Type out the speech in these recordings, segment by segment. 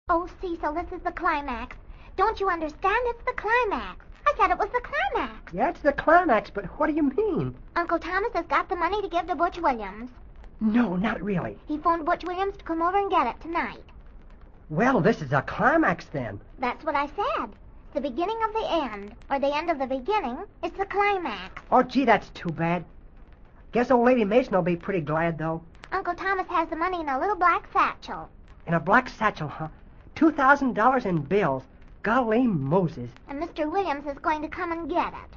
Oh, Cecil, this is the climax. Don't you understand? It's the climax. I said it was the climax. Yeah, it's the climax, but what do you mean? Uncle Thomas has got the money to give to Butch Williams. No, not really. He phoned Butch Williams to come over and get it tonight. Well, this is a climax then. That's what I said. The beginning of the end, or the end of the beginning, is the climax. Oh, gee, that's too bad. Guess old Lady Mason will be pretty glad, though. Uncle Thomas has the money in a little black satchel. In a black satchel, huh? $2,000 in bills. Golly Moses. And Mr. Williams is going to come and get it.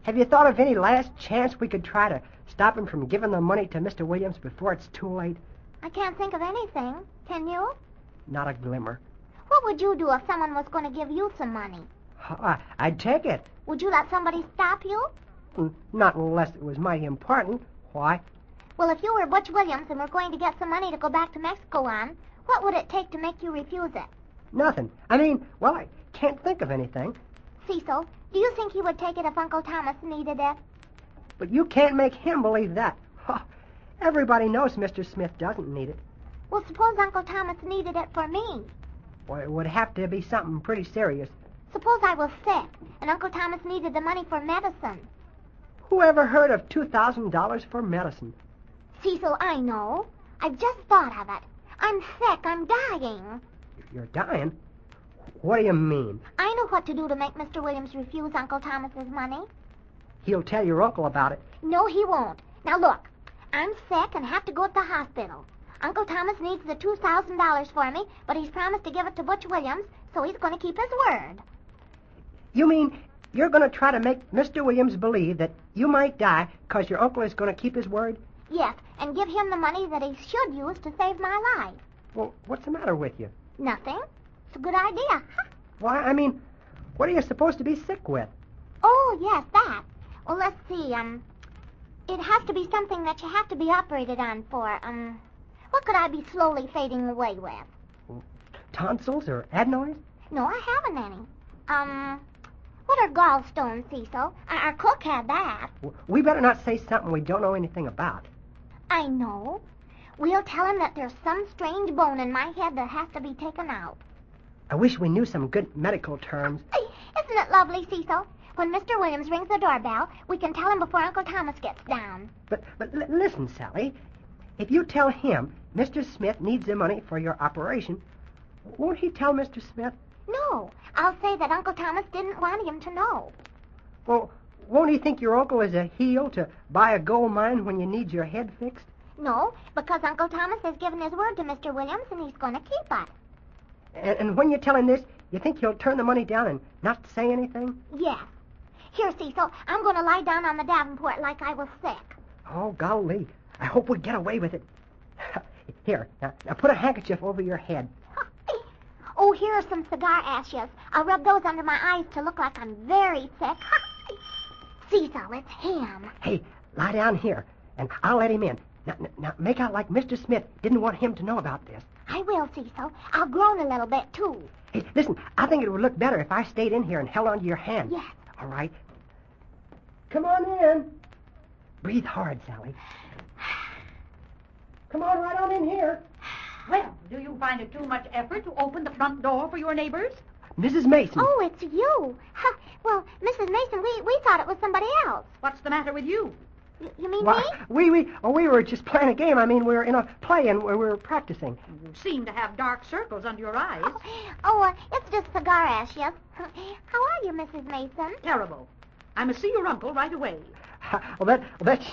Have you thought of any last chance we could try to stop him from giving the money to Mr. Williams before it's too late? I can't think of anything. Can you? Not a glimmer. What would you do if someone was going to give you some money? I'd take it. Would you let somebody stop you? Not unless it was mighty important. Why? Well, if you were Butch Williams and were going to get some money to go back to Mexico on, what would it take to make you refuse it? Nothing. I can't think of anything. Cecil, do you think he would take it if Uncle Thomas needed it? But you can't make him believe that. Everybody knows Mr. Smith doesn't need it. Well, suppose Uncle Thomas needed it for me. Well, it would have to be something pretty serious. Suppose I was sick and Uncle Thomas needed the money for medicine. Who ever heard of $2,000 for medicine? Cecil, I know. I've just thought of it. I'm sick. I'm dying. You're dying? What do you mean? I know what to do to make Mr. Williams refuse Uncle Thomas's money. He'll tell your uncle about it. No, he won't. Now, look. I'm sick and have to go to the hospital. Uncle Thomas needs the $2,000 for me, but he's promised to give it to Butch Williams, so he's going to keep his word. You mean you're going to try to make Mr. Williams believe that you might die because your uncle is going to keep his word? Yes, and give him the money that he should use to save my life. Well, what's the matter with you? Nothing. It's a good idea. Why, what are you supposed to be sick with? Oh, yes, that. Well, let's see, it has to be something that you have to be operated on for, what could I be slowly fading away with? Tonsils or adenoids? No, I haven't any. What are gallstones, Cecil? Our cook had that. We better not say something we don't know anything about. I know. We'll tell him that there's some strange bone in my head that has to be taken out. I wish we knew some good medical terms. Isn't it lovely, Cecil? When Mr. Williams rings the doorbell, we can tell him before Uncle Thomas gets down. But listen, Sally. If you tell him Mr. Smith needs the money for your operation, won't he tell Mr. Smith? No. I'll say that Uncle Thomas didn't want him to know. Well, won't he think your uncle is a heel to buy a gold mine when you need your head fixed? No, because Uncle Thomas has given his word to Mr. Williams, and he's going to keep it. And when you tell him this, you think he'll turn the money down and not say anything? Yes. Here, Cecil, I'm going to lie down on the davenport like I was sick. Oh, golly. I hope we get away with it. Here, now put a handkerchief over your head. Oh, here are some cigar ashes. I'll rub those under my eyes to look like I'm very sick. Cecil, it's him. Hey, lie down here, and I'll let him in. Now, make out like Mr. Smith didn't want him to know about this. I will, Cecil. I'll groan a little bit, too. Hey, listen, I think it would look better if I stayed in here and held onto your hand. Yes. All right. Come on in. Breathe hard, Sally. Come on right on in here. Well, do you find it too much effort to open the front door for your neighbors? Mrs. Mason. Oh, it's you. Well, Mrs. Mason, we thought it was somebody else. What's the matter with you? You mean Why, me? we were just playing a game. We were in a play and we were practicing. You seem to have dark circles under your eyes. It's just cigar ashes. How are you, Mrs. Mason? Terrible. I must see your uncle right away.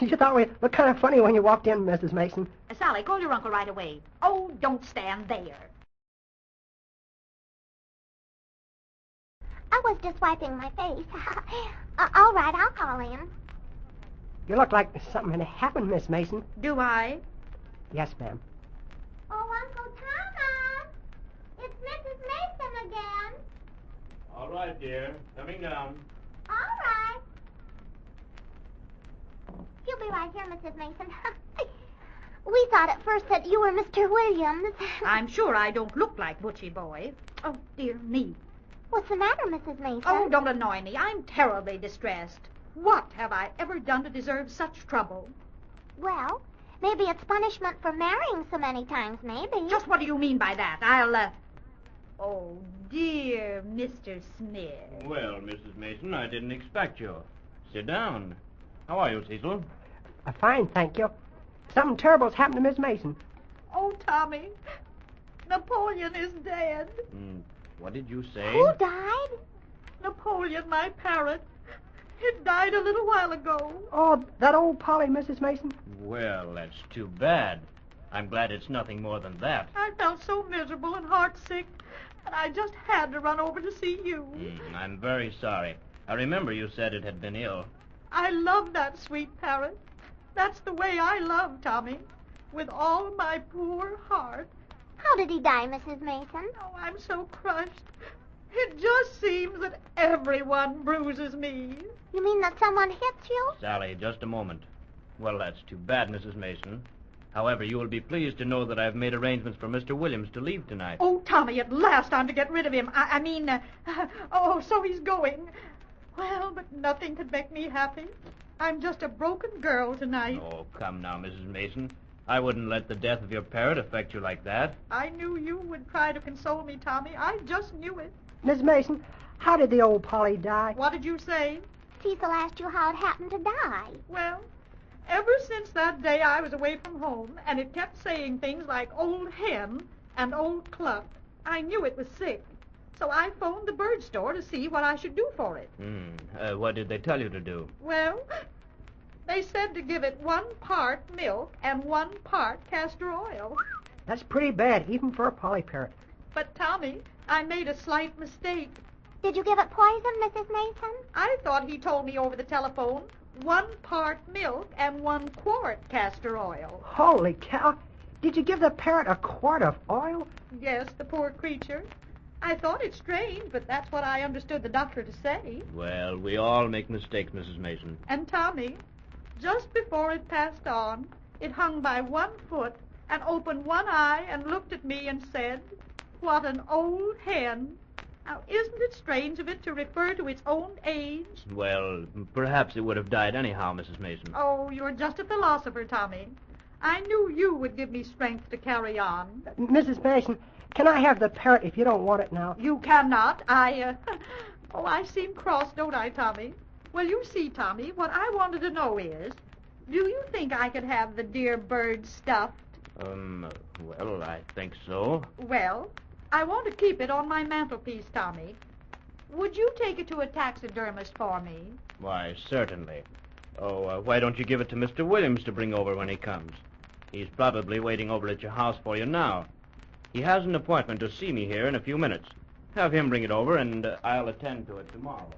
You thought we looked kind of funny when you walked in, Mrs. Mason. Sally, call your uncle right away. Oh, don't stand there. I was just wiping my face. All right, I'll call him. You look like something had happened, Miss Mason. Do I? Yes, ma'am. Oh, Uncle Thomas! It's Mrs. Mason again. All right, dear. Coming down. All right. You'll be right here, Mrs. Mason. We thought at first that you were Mr. Williams. I'm sure I don't look like Butchie Boy. Oh, dear me. What's the matter, Mrs. Mason? Oh, don't annoy me. I'm terribly distressed. What have I ever done to deserve such trouble? Well, maybe it's punishment for marrying so many times, maybe. Just what do you mean by that? Oh, dear Mr. Smith. Well, Mrs. Mason, I didn't expect you. Sit down. How are you, Cecil? Fine, thank you. Something terrible's happened to Miss Mason. Oh, Tommy, Napoleon is dead. What did you say? Who died? Napoleon, my parrot. It died a little while ago. Oh, that old Polly, Mrs. Mason? Well, that's too bad. I'm glad it's nothing more than that. I felt so miserable and heartsick, and I just had to run over to see you. I'm very sorry. I remember you said it had been ill. I love that sweet parrot. That's the way I love Tommy, with all my poor heart. How did he die, Mrs. Mason? Oh, I'm so crushed. It just seems that everyone bruises me. You mean that someone hits you? Sally, just a moment. Well, that's too bad, Mrs. Mason. However, you will be pleased to know that I've made arrangements for Mr. Williams to leave tonight. Oh, Tommy, at last I'm to get rid of him. So he's going. Well, but nothing could make me happy. I'm just a broken girl tonight. Oh, come now, Mrs. Mason. I wouldn't let the death of your parrot affect you like that. I knew you would try to console me, Tommy. I just knew it. Miss Mason, how did the old Polly die? What did you say? Cecil asked you how it happened to die. Well, ever since that day I was away from home, and it kept saying things like old hen and old cluck, I knew it was sick. So I phoned the bird store to see what I should do for it. What did they tell you to do? Well, they said to give it 1 part milk and 1 part castor oil. That's pretty bad, even for a Polly parrot. But, Tommy, I made a slight mistake. Did you give it poison, Mrs. Mason? I thought he told me over the telephone 1 part milk and 1 quart castor oil. Holy cow. Did you give the parrot a quart of oil? Yes, the poor creature. I thought it strange, but that's what I understood the doctor to say. Well, we all make mistakes, Mrs. Mason. And Tommy, just before it passed on, it hung by 1 foot and opened 1 eye and looked at me and said, "What an old hen." Now, isn't it strange of it to refer to its own age? Well, perhaps it would have died anyhow, Mrs. Mason. Oh, you're just a philosopher, Tommy. I knew you would give me strength to carry on. Mrs. Mason, can I have the parrot if you don't want it now? You cannot. I seem cross, don't I, Tommy? Well, you see, Tommy, what I wanted to know is, do you think I could have the dear bird stuffed? Well, I think so. Well, I want to keep it on my mantelpiece, Tommy. Would you take it to a taxidermist for me? Why, certainly. Oh, why don't you give it to Mr. Williams to bring over when he comes? He's probably waiting over at your house for you now. He has an appointment to see me here in a few minutes. Have him bring it over, and I'll attend to it tomorrow.